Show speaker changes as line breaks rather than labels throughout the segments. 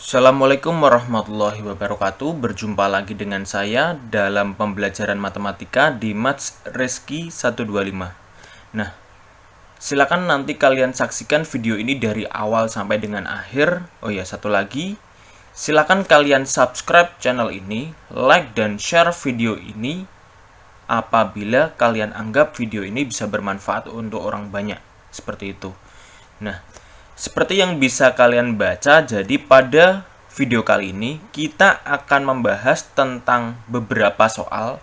Assalamualaikum warahmatullahi wabarakatuh. Berjumpa lagi dengan saya dalam pembelajaran matematika di Maths Reski 125. Nah, silakan nanti kalian saksikan video ini dari awal sampai dengan akhir. Oh ya, satu lagi, silakan kalian subscribe channel ini, like dan share video ini apabila kalian anggap video ini bisa bermanfaat untuk orang banyak. Seperti itu. Nah, seperti yang bisa kalian baca, jadi pada video kali ini kita akan membahas tentang beberapa soal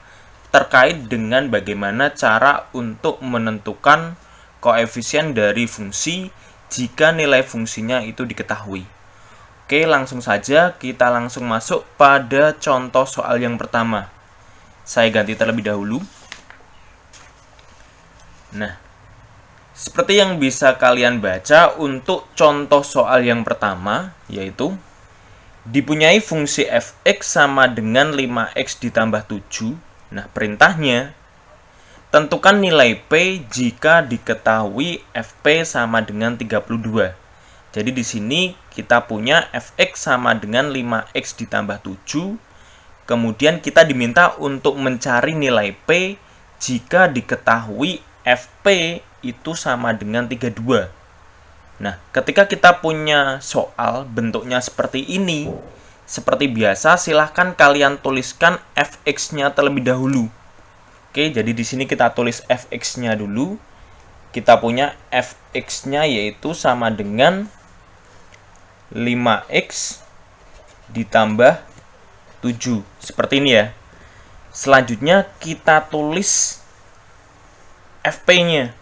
terkait dengan bagaimana cara untuk menentukan koefisien dari fungsi jika nilai fungsinya itu diketahui. Oke, langsung saja kita langsung masuk pada contoh soal yang pertama. Saya ganti terlebih dahulu. Nah, seperti yang bisa kalian baca untuk contoh soal yang pertama, yaitu dipunyai fungsi fx sama dengan 5x ditambah 7. Nah, perintahnya, tentukan nilai p jika diketahui fp sama dengan 32. Jadi di sini kita punya fx sama dengan 5x ditambah 7. Kemudian kita diminta untuk mencari nilai p jika diketahui fp itu sama dengan 32. Nah, ketika kita punya soal bentuknya seperti ini, seperti biasa silahkan kalian tuliskan fx-nya terlebih dahulu. Oke, jadi di sini kita tulis fx-nya dulu. Kita punya fx-nya yaitu sama dengan 5x ditambah 7. Seperti ini ya. Selanjutnya kita tulis fp-nya.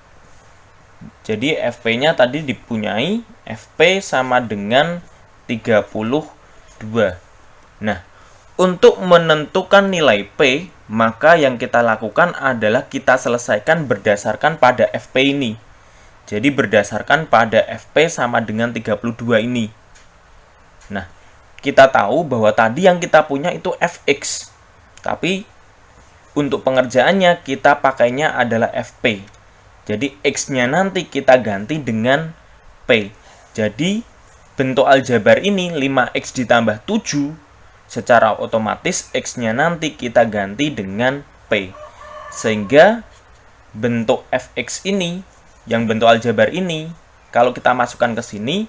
Jadi fp-nya tadi dipunyai fp sama dengan 32. Nah, untuk menentukan nilai p, maka yang kita lakukan adalah kita selesaikan berdasarkan pada fp ini. Jadi berdasarkan pada fp sama dengan 32 ini. Nah, kita tahu bahwa tadi yang kita punya itu fx. Tapi untuk pengerjaannya kita pakainya adalah fp. Jadi x-nya nanti kita ganti dengan p. Jadi bentuk aljabar ini 5x ditambah 7, secara otomatis x-nya nanti kita ganti dengan p. Sehingga bentuk fx ini, yang bentuk aljabar ini, kalau kita masukkan ke sini,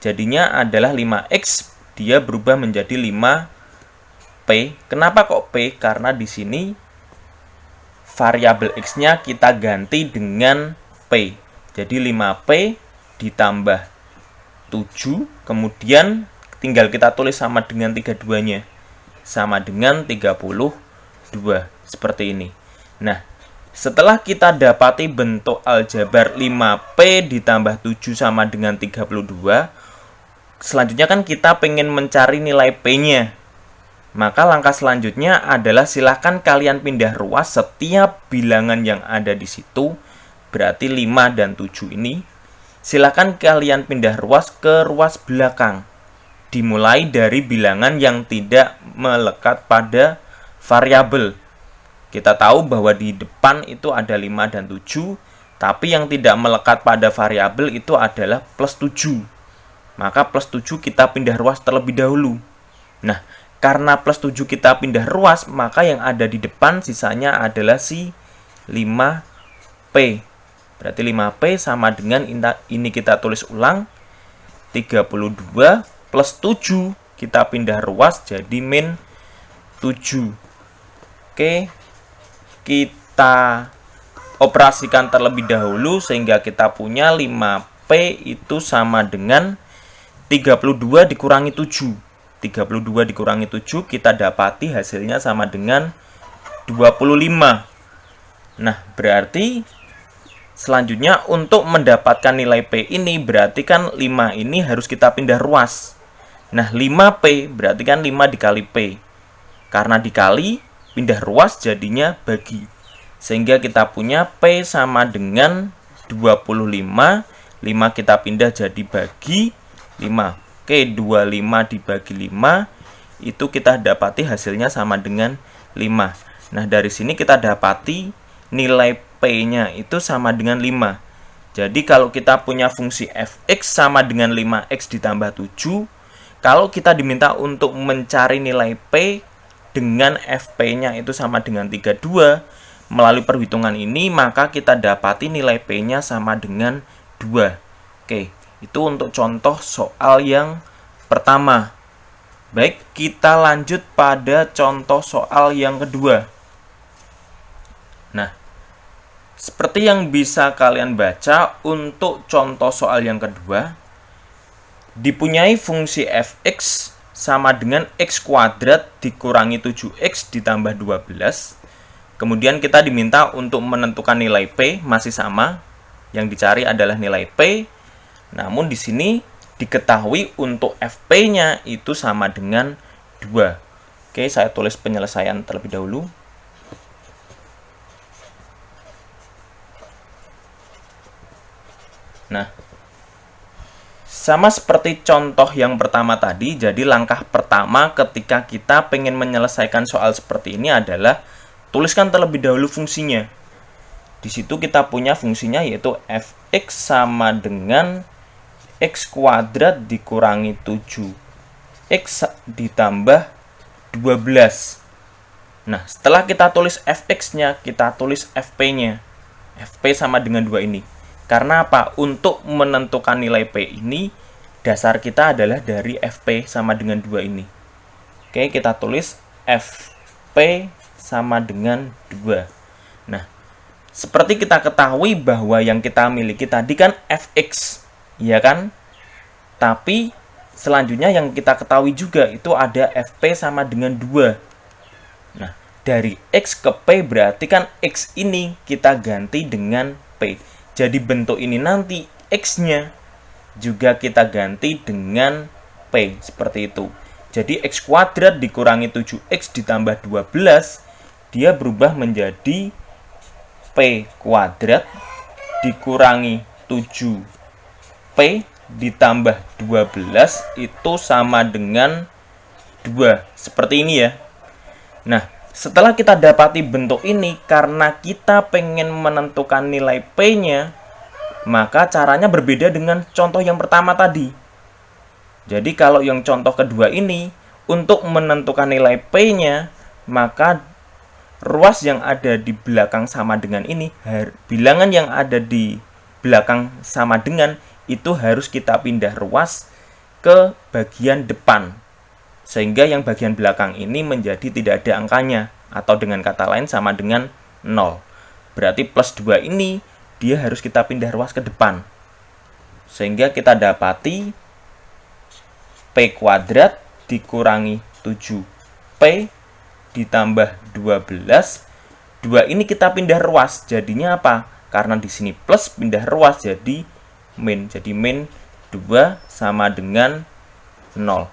jadinya adalah 5x, dia berubah menjadi 5p. Kenapa kok p? Karena di sini variabel x-nya kita ganti dengan p. Jadi 5p ditambah 7, kemudian tinggal kita tulis sama dengan 32-nya. Sama dengan 32. Seperti ini. Nah, setelah kita dapati bentuk aljabar 5p ditambah 7 sama dengan 32, selanjutnya kan kita pengen mencari nilai p-nya. Maka langkah selanjutnya adalah silakan kalian pindah ruas setiap bilangan yang ada di situ. Berarti 5 dan 7 ini. Silakan kalian pindah ruas ke ruas belakang. Dimulai dari bilangan yang tidak melekat pada variabel. Kita tahu bahwa di depan itu ada 5 dan 7. Tapi yang tidak melekat pada variabel itu adalah plus 7. Maka plus 7 kita pindah ruas terlebih dahulu. Nah, karena plus 7 kita pindah ruas, maka yang ada di depan sisanya adalah si 5p. Berarti 5p sama dengan ini kita tulis ulang. 32 plus 7 kita pindah ruas jadi min 7. Oke, kita operasikan terlebih dahulu sehingga kita punya 5p itu sama dengan 32 dikurangi 7. 32 dikurangi 7 kita dapati hasilnya sama dengan 25. Nah, berarti selanjutnya untuk mendapatkan nilai p ini berarti kan 5 ini harus kita pindah ruas. Nah, 5p berarti kan 5 dikali p. Karena dikali pindah ruas jadinya bagi. Sehingga kita punya p sama dengan 25. 5 kita pindah jadi bagi 5. Oke, 25 dibagi 5, itu kita dapati hasilnya sama dengan 5. Nah, dari sini kita dapati nilai P-nya itu sama dengan 5. Jadi, kalau kita punya fungsi fx sama dengan 5x ditambah 7, Kalau kita diminta untuk mencari nilai P dengan Fp-nya itu sama dengan 32, melalui perhitungan ini maka kita dapati nilai P-nya sama dengan 2. Oke, itu untuk contoh soal yang pertama. Baik, kita lanjut pada contoh soal yang kedua. Nah, seperti yang bisa kalian baca untuk contoh soal yang kedua, dipunyai fungsi fx sama dengan x kuadrat dikurangi 7x ditambah 12. Kemudian kita diminta untuk menentukan nilai P, masih sama. Yang dicari adalah nilai P. Namun di sini diketahui untuk Fp-nya itu sama dengan 2. Oke, saya tulis penyelesaian terlebih dahulu. Nah, sama seperti contoh yang pertama tadi, jadi langkah pertama ketika kita pengen menyelesaikan soal seperti ini adalah tuliskan terlebih dahulu fungsinya. Di situ kita punya fungsinya yaitu fx sama dengan x kuadrat dikurangi 7x ditambah 12. Nah, setelah kita tulis fx-nya, kita tulis fp-nya. Fp sama dengan 2 ini. Karena apa? Untuk menentukan nilai P ini, dasar kita adalah dari Fp sama dengan 2 ini. Oke, kita tulis Fp sama dengan 2. Nah, seperti kita ketahui bahwa yang kita miliki tadi kan Fx, ya kan? Tapi selanjutnya yang kita ketahui juga itu ada Fp sama dengan 2. Nah, dari X ke P berarti kan X ini kita ganti dengan P. Jadi bentuk ini nanti X-nya juga kita ganti dengan P, seperti itu. Jadi X kuadrat dikurangi 7X ditambah 12, dia berubah menjadi P kuadrat dikurangi 7P ditambah 12 itu sama dengan 2. Seperti ini ya. Nah, setelah kita dapati bentuk ini, karena kita pengen menentukan nilai P-nya, maka caranya berbeda dengan contoh yang pertama tadi. Jadi kalau yang contoh kedua ini, untuk menentukan nilai P-nya, maka ruas yang ada di belakang sama dengan ini, bilangan yang ada di belakang sama dengan, itu harus kita pindah ruas ke bagian depan. Sehingga yang bagian belakang ini menjadi tidak ada angkanya, atau dengan kata lain sama dengan 0. Berarti plus 2 ini dia harus kita pindah ruas ke depan. Sehingga kita dapati P kuadrat dikurangi 7P ditambah 12. 2 ini kita pindah ruas, jadinya apa? Karena di sini plus pindah ruas jadi min. Jadi min 2 sama dengan 0.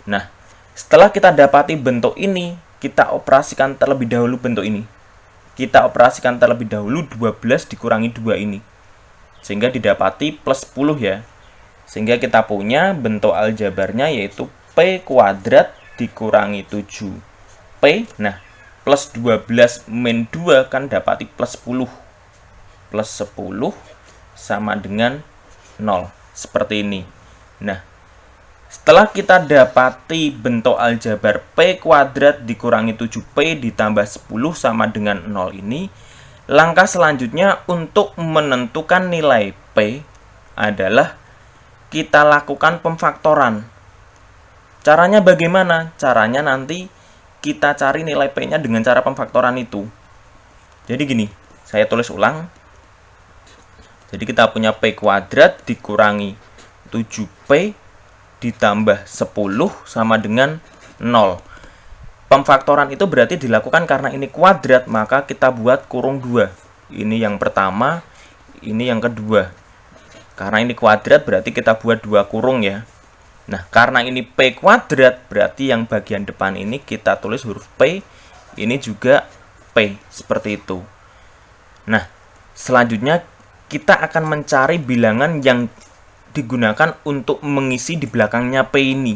Nah, setelah kita dapati bentuk ini, kita operasikan terlebih dahulu bentuk ini. Kita operasikan terlebih dahulu 12 dikurangi 2 ini. Sehingga didapati plus 10 ya. Sehingga kita punya bentuk aljabarnya yaitu P kuadrat dikurangi 7P. Nah, plus 12 min 2 kan dapati plus 10. Plus 10 sama dengan 0. Seperti ini. Nah, setelah kita dapati bentuk aljabar P kuadrat dikurangi 7P ditambah 10 sama dengan 0 ini, langkah selanjutnya untuk menentukan nilai P adalah kita lakukan pemfaktoran. Caranya bagaimana? Caranya nanti kita cari nilai P-nya dengan cara pemfaktoran itu. Jadi gini, saya tulis ulang. Jadi kita punya P kuadrat dikurangi 7P ditambah 10 sama dengan 0. Pemfaktoran itu berarti dilakukan karena ini kuadrat, maka kita buat kurung 2. Ini yang pertama, ini yang kedua. Karena ini kuadrat berarti kita buat 2 kurung ya. Nah, karena ini P kuadrat berarti yang bagian depan ini kita tulis huruf P, ini juga P, seperti itu. Nah, selanjutnya kita akan mencari bilangan yang digunakan untuk mengisi di belakangnya P ini.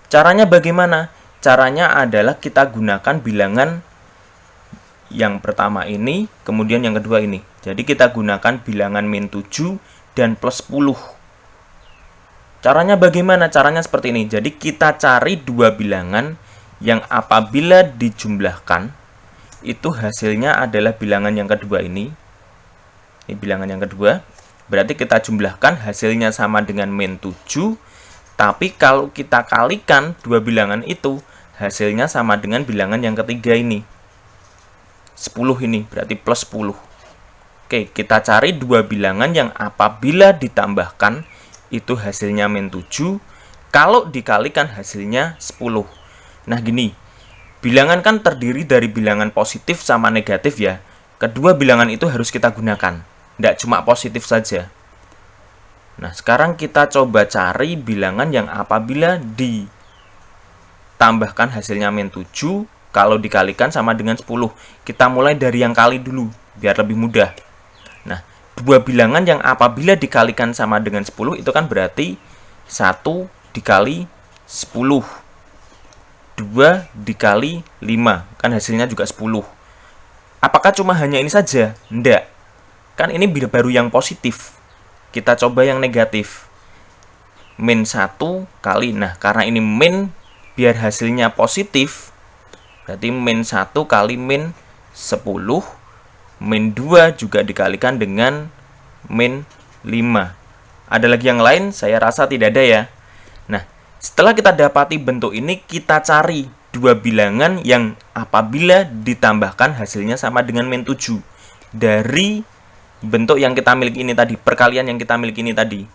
Caranya bagaimana? Caranya adalah kita gunakan bilangan yang pertama ini, kemudian yang kedua ini. Jadi kita gunakan bilangan min 7 dan plus 10. Caranya bagaimana? Caranya seperti ini. Jadi kita cari dua bilangan yang apabila dijumlahkan itu hasilnya adalah bilangan yang kedua ini. Ini bilangan yang kedua. Berarti kita jumlahkan hasilnya sama dengan min 7. Tapi kalau kita kalikan dua bilangan itu, hasilnya sama dengan bilangan yang ketiga ini. 10 ini, berarti plus 10. Oke, kita cari dua bilangan yang apabila ditambahkan, itu hasilnya min 7. Kalau dikalikan hasilnya 10. Nah gini, bilangan kan terdiri dari bilangan positif sama negatif ya. Kedua bilangan itu harus kita gunakan. Tidak cuma positif saja. Nah, sekarang kita coba cari bilangan yang apabila ditambahkan hasilnya min 7, kalau dikalikan sama dengan 10. Kita mulai dari yang kali dulu, biar lebih mudah. Nah, dua bilangan yang apabila dikalikan sama dengan 10, itu kan berarti 1 dikali 10. 2 dikali 5, kan hasilnya juga 10. Apakah cuma hanya ini saja? Tidak. Kan ini baru yang positif. Kita coba yang negatif. Min 1 kali, nah karena ini min, biar hasilnya positif, berarti min 1 kali min 10. Min 2 juga dikalikan dengan min 5. Ada lagi yang lain? Saya rasa tidak ada ya. Nah, setelah kita dapati bentuk ini, kita cari dua bilangan yang apabila ditambahkan hasilnya sama dengan min 7. Dari bentuk yang kita miliki ini tadi, perkalian yang kita miliki ini tadi.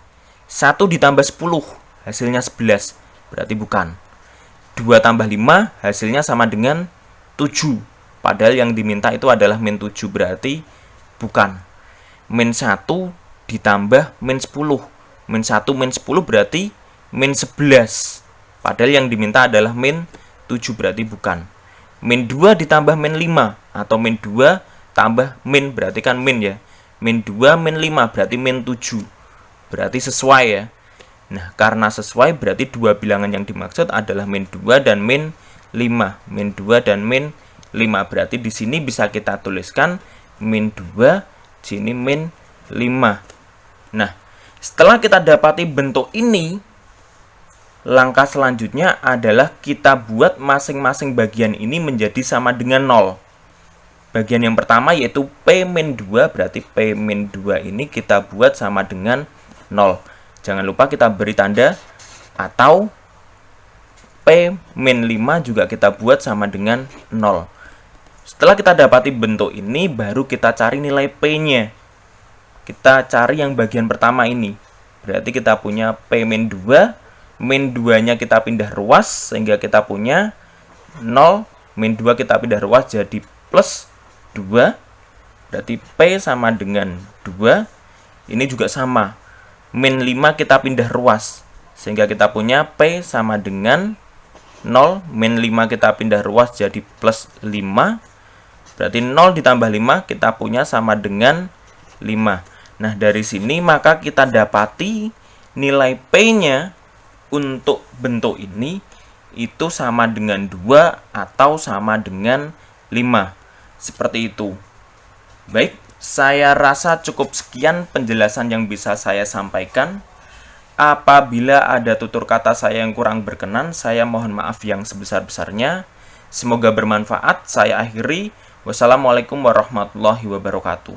1 ditambah 10, hasilnya 11, berarti bukan. 2 tambah 5, hasilnya sama dengan 7. Padahal yang diminta itu adalah min 7, berarti bukan. Min 1 ditambah min 10. Min 1 min 10 berarti min 11. Padahal yang diminta adalah min 7, berarti bukan. Min 2 ditambah min 5. Atau min 2 tambah min, berarti kan min ya. Min 2 min 5 berarti min 7. Berarti sesuai ya. Nah, karena sesuai berarti dua bilangan yang dimaksud adalah min 2 dan min 5. Min 2 dan min 5. Berarti di sini bisa kita tuliskan min 2, sini min 5. Nah, setelah kita dapati bentuk ini, langkah selanjutnya adalah kita buat masing-masing bagian ini menjadi sama dengan 0. Bagian yang pertama yaitu P-2, berarti P-2 ini kita buat sama dengan 0. Jangan lupa kita beri tanda, atau P-5 juga kita buat sama dengan 0. Setelah kita dapati bentuk ini, baru kita cari nilai P-nya. Kita cari yang bagian pertama ini. Berarti kita punya P-2, min 2-nya kita pindah ruas, sehingga kita punya 0, min 2 kita pindah ruas jadi plus 2, berarti P sama dengan 2. Ini juga sama, min 5 kita pindah ruas, sehingga kita punya P sama dengan 0, min 5 kita pindah ruas jadi plus 5, berarti 0 ditambah 5 kita punya sama dengan 5. Nah, dari sini maka kita dapati nilai P-nya untuk bentuk ini itu sama dengan 2 atau sama dengan 5. Seperti itu. Baik, saya rasa cukup sekian penjelasan yang bisa saya sampaikan. Apabila ada tutur kata saya yang kurang berkenan, saya mohon maaf yang sebesar-besarnya. Semoga bermanfaat. Saya akhiri. Wassalamualaikum warahmatullahi wabarakatuh.